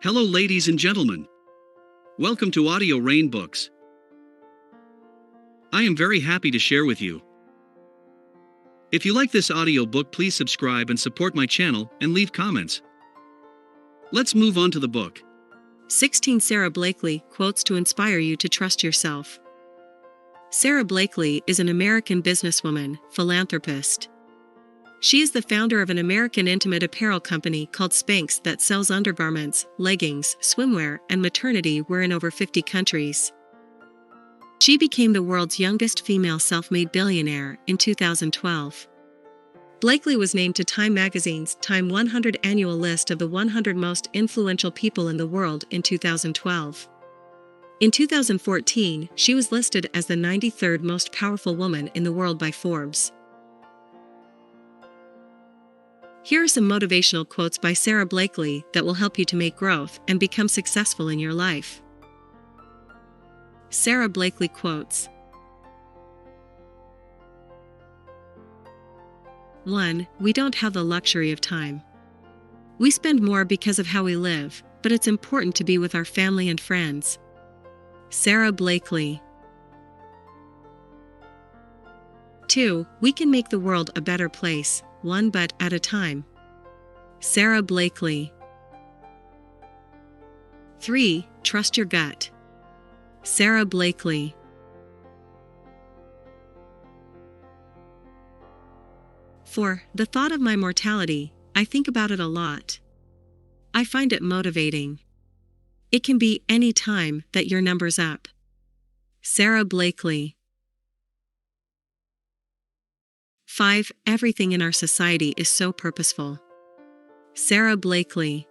Hello, ladies and gentlemen. Welcome to Audio Rain Books. I am very happy to share with you. If you like this audiobook, please subscribe and support my channel and leave comments. Let's move on to the book. 16 Sarah Blakely Quotes to Inspire You to Trust Yourself. Sarah Blakely is an American businesswoman, philanthropist. She is the founder of an American intimate apparel company called Spanx that sells undergarments, leggings, swimwear, and maternity wear in over 50 countries. She became the world's youngest female self-made billionaire in 2012. Blakely was named to Time magazine's Time 100 annual list of the 100 most influential people in the world in 2012. In 2014, she was listed as the 93rd most powerful woman in the world by Forbes. Here are some motivational quotes by Sarah Blakely that will help you to make growth and become successful in your life. Sarah Blakely quotes. 1. We don't have the luxury of time. We spend more because of how we live, but it's important to be with our family and friends. Sarah Blakely. 2. We can make the world a better place, one but at a time. Sarah Blakely. 3. Trust your gut. Sarah Blakely. 4. The thought of my mortality, I think about it a lot. I find it motivating. It can be any time that your number's up. Sarah Blakely. 5. Everything in our society is so purposeful. Sarah Blakely.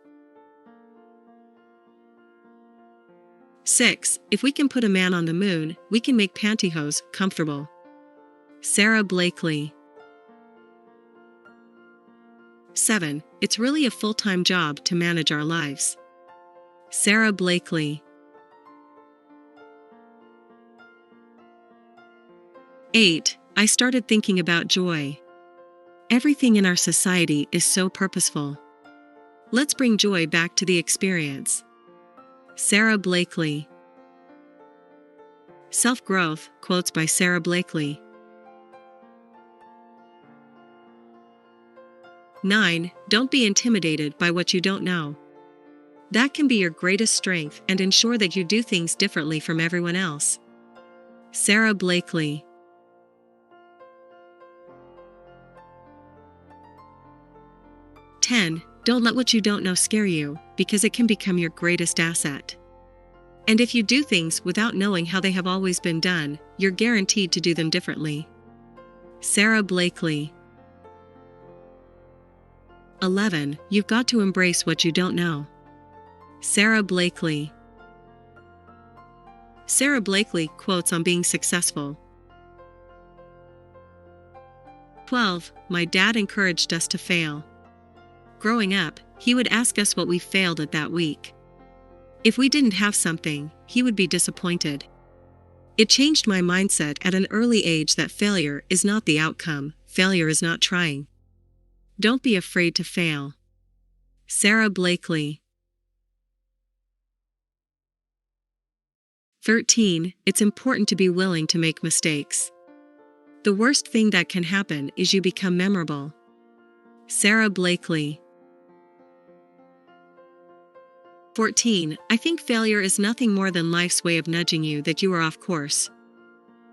6. If we can put a man on the moon, we can make pantyhose comfortable. Sarah Blakely. 7. It's really a full-time job to manage our lives. Sarah Blakely. 8. I started thinking about joy. Everything in our society is so purposeful. Let's bring joy back to the experience. Sarah Blakely. Self-growth quotes by Sarah Blakely. 9. Don't be intimidated by what you don't know. That can be your greatest strength and ensure that you do things differently from everyone else. Sarah Blakely. 10. Don't let what you don't know scare you, because it can become your greatest asset. And if you do things without knowing how they have always been done, you're guaranteed to do them differently. Sarah Blakely. 11. You've got to embrace what you don't know. Sarah Blakely. Sarah Blakely quotes on being successful. 12. My dad encouraged us to fail. Growing up, he would ask us what we failed at that week. If we didn't have something, he would be disappointed. It changed my mindset at an early age that failure is not the outcome, failure is not trying. Don't be afraid to fail. Sarah Blakely. 13. It's important to be willing to make mistakes. The worst thing that can happen is you become memorable. Sarah Blakely. 14. I think failure is nothing more than life's way of nudging you that you are off course.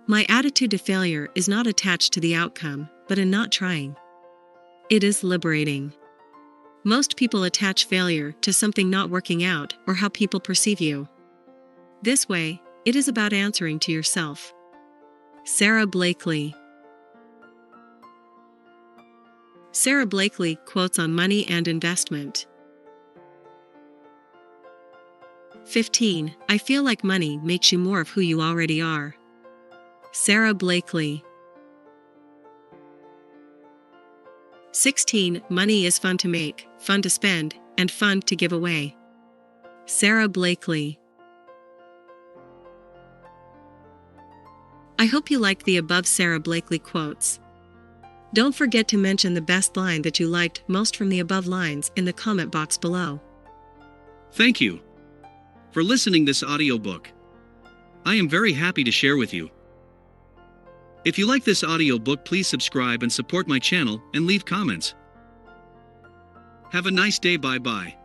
My attitude to failure is not attached to the outcome, but in not trying. It is liberating. Most people attach failure to something not working out or how people perceive you. This way, it is about answering to yourself. Sarah Blakely. Sarah Blakely quotes on money and investment. 15. I feel like money makes you more of who you already are. Sarah Blakely. 16. Money is fun to make, fun to spend, and fun to give away. Sarah Blakely. I hope you liked the above Sarah Blakely quotes. Don't forget to mention the best line that you liked most from the above lines in the comment box below. Thank you for listening this audiobook. I am very happy to share with you. If you like this audiobook, please subscribe and support my channel and leave comments. Have a nice day. Bye bye.